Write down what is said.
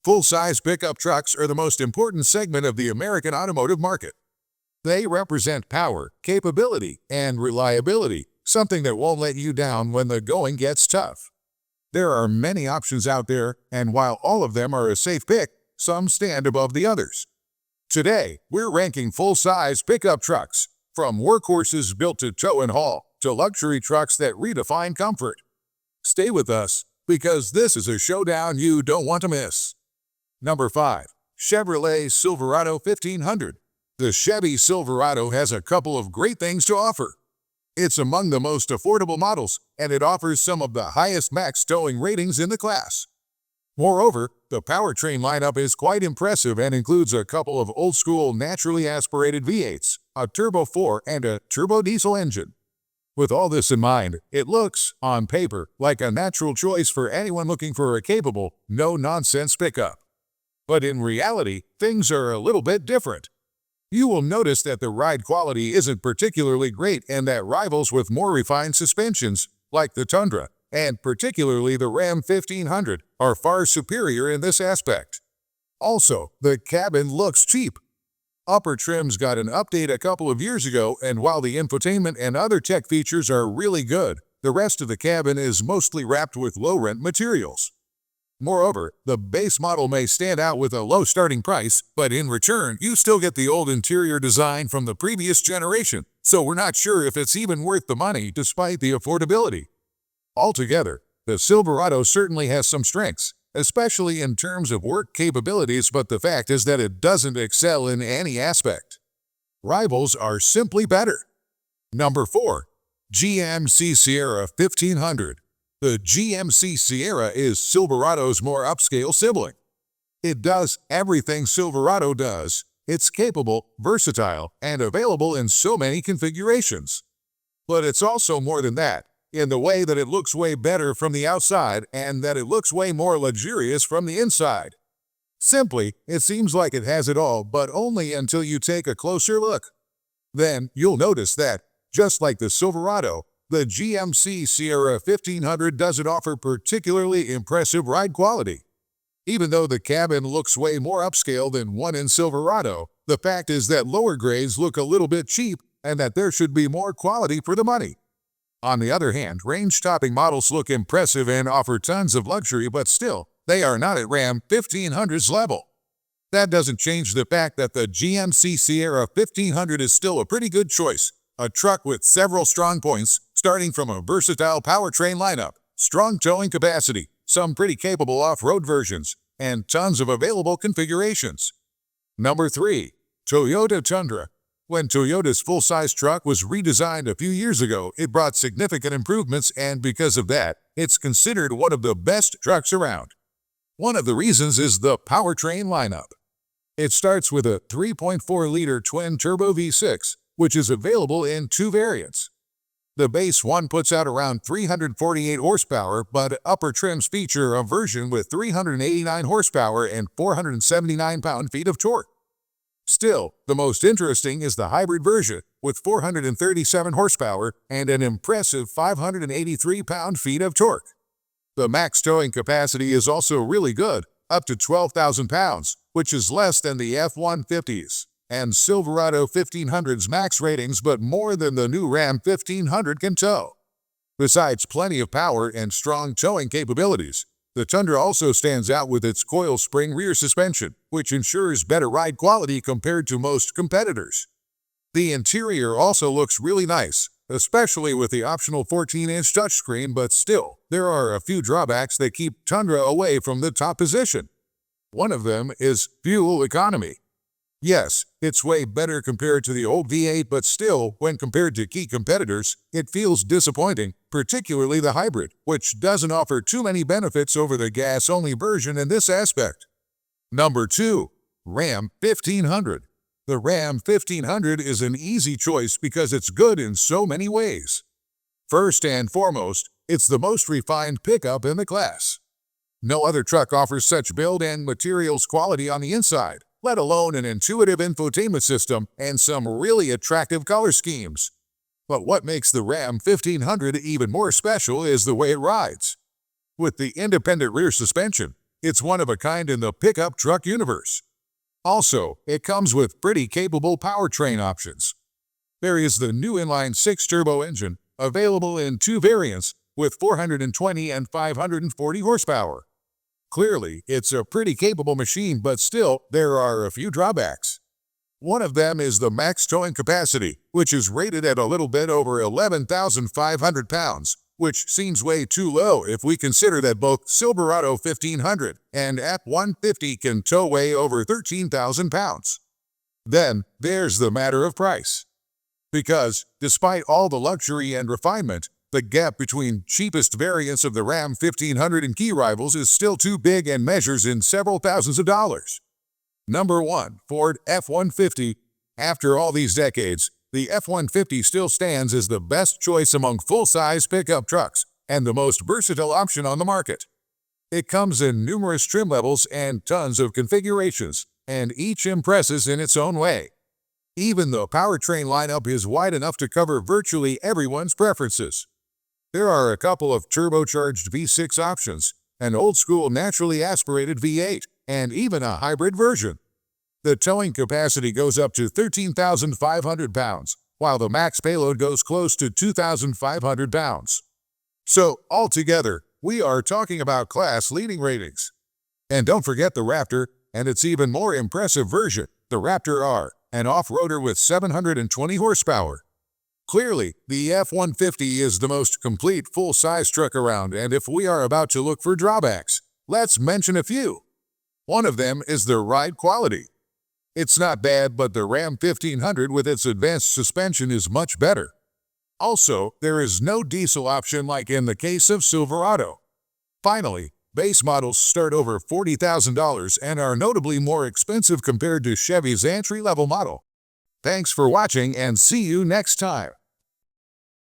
Full-size pickup trucks are the most important segment of the American automotive market. They represent power, capability, and reliability, something that won't let you down when the going gets tough. There are many options out there, and while all of them are a safe pick, some stand above the others. Today, we're ranking full-size pickup trucks, from workhorses built to tow and haul, to luxury trucks that redefine comfort. Stay with us, because this is a showdown you don't want to miss. Number 5. Chevrolet Silverado 1500. The Chevy Silverado has a couple of great things to offer. It's among the most affordable models, and it offers some of the highest max towing ratings in the class. Moreover, the powertrain lineup is quite impressive and includes a couple of old-school naturally aspirated V8s, a Turbo 4, and a turbo diesel engine. With all this in mind, it looks, on paper, like a natural choice for anyone looking for a capable, no-nonsense pickup. But in reality, things are a little bit different. You will notice that the ride quality isn't particularly great and that rivals with more refined suspensions, like the Tundra, and particularly the Ram 1500, are far superior in this aspect. Also, the cabin looks cheap. Upper trims got an update a couple of years ago, and while the infotainment and other tech features are really good, the rest of the cabin is mostly wrapped with low-rent materials. Moreover, the base model may stand out with a low starting price, but in return, you still get the old interior design from the previous generation, so we're not sure if it's even worth the money despite the affordability. Altogether, the Silverado certainly has some strengths, especially in terms of work capabilities, but the fact is that it doesn't excel in any aspect. Rivals are simply better. Number 4. GMC Sierra 1500. The GMC Sierra is Silverado's more upscale sibling. It does everything Silverado does. It's capable, versatile, and available in so many configurations. But it's also more than that, in the way that it looks way better from the outside and that it looks way more luxurious from the inside. Simply, it seems like it has it all, but only until you take a closer look. Then, you'll notice that, just like the Silverado, the GMC Sierra 1500 doesn't offer particularly impressive ride quality. Even though the cabin looks way more upscale than one in Silverado, the fact is that lower grades look a little bit cheap and that there should be more quality for the money. On the other hand, range-topping models look impressive and offer tons of luxury, but still, they are not at Ram 1500's level. That doesn't change the fact that the GMC Sierra 1500 is still a pretty good choice, a truck with several strong points, starting from a versatile powertrain lineup, strong towing capacity, some pretty capable off-road versions, and tons of available configurations. Number 3. Toyota Tundra. When Toyota's full-size truck was redesigned a few years ago, it brought significant improvements, and because of that, it's considered one of the best trucks around. One of the reasons is the powertrain lineup. It starts with a 3.4-liter twin-turbo V6, which is available in 2 variants. The base one puts out around 348 horsepower, but upper trims feature a version with 389 horsepower and 479 pound-feet of torque. Still, the most interesting is the hybrid version, with 437 horsepower and an impressive 583 pound-feet of torque. The max towing capacity is also really good, up to 12,000 pounds, which is less than the F-150's and Silverado 1500's max ratings, but more than the new Ram 1500 can tow. Besides plenty of power and strong towing capabilities, the Tundra also stands out with its coil spring rear suspension, which ensures better ride quality compared to most competitors. The interior also looks really nice, especially with the optional 14-inch touchscreen, but still, there are a few drawbacks that keep Tundra away from the top position. One of them is fuel economy. Yes, it's way better compared to the old V8, but still, when compared to key competitors, it feels disappointing, particularly the hybrid, which doesn't offer too many benefits over the gas-only version in this aspect. Number 2. Ram 1500. The Ram 1500 is an easy choice because it's good in so many ways. First and foremost, it's the most refined pickup in the class. No other truck offers such build and materials quality on the inside, let alone an intuitive infotainment system and some really attractive color schemes. But what makes the Ram 1500 even more special is the way it rides. With the independent rear suspension, It's one of a kind in the pickup truck universe. Also, it comes with pretty capable powertrain options. There is the new inline-six turbo engine, available in two variants, with 420 and 540 horsepower. Clearly, it's a pretty capable machine, but still, there are a few drawbacks. One of them is the max towing capacity, which is rated at a little bit over 11,500 pounds, which seems way too low if we consider that both Silverado 1500 and F-150 can tow way over 13,000 pounds. Then, there's the matter of price. Because, despite all the luxury and refinement, the gap between cheapest variants of the Ram 1500 and key rivals is still too big and measures in several thousands of dollars. Number 1. Ford F-150. After all these decades, the F-150 still stands as the best choice among full-size pickup trucks and the most versatile option on the market. It comes in numerous trim levels and tons of configurations, and each impresses in its own way. Even the powertrain lineup is wide enough to cover virtually everyone's preferences. There are a couple of turbocharged V6 options, an old-school naturally aspirated V8, and even a hybrid version. The towing capacity goes up to 13,500 pounds, while the max payload goes close to 2,500 pounds. So, altogether, we are talking about class-leading ratings. And don't forget the Raptor, and its even more impressive version, the Raptor R, an off-roader with 720 horsepower. Clearly, the F-150 is the most complete full-size truck around, and if we are about to look for drawbacks, let's mention a few. One of them is the ride quality. It's not bad, but the Ram 1500 with its advanced suspension is much better. Also, there is no diesel option like in the case of Silverado. Finally, base models start over $40,000 and are notably more expensive compared to Chevy's entry-level model. Thanks for watching and see you next time.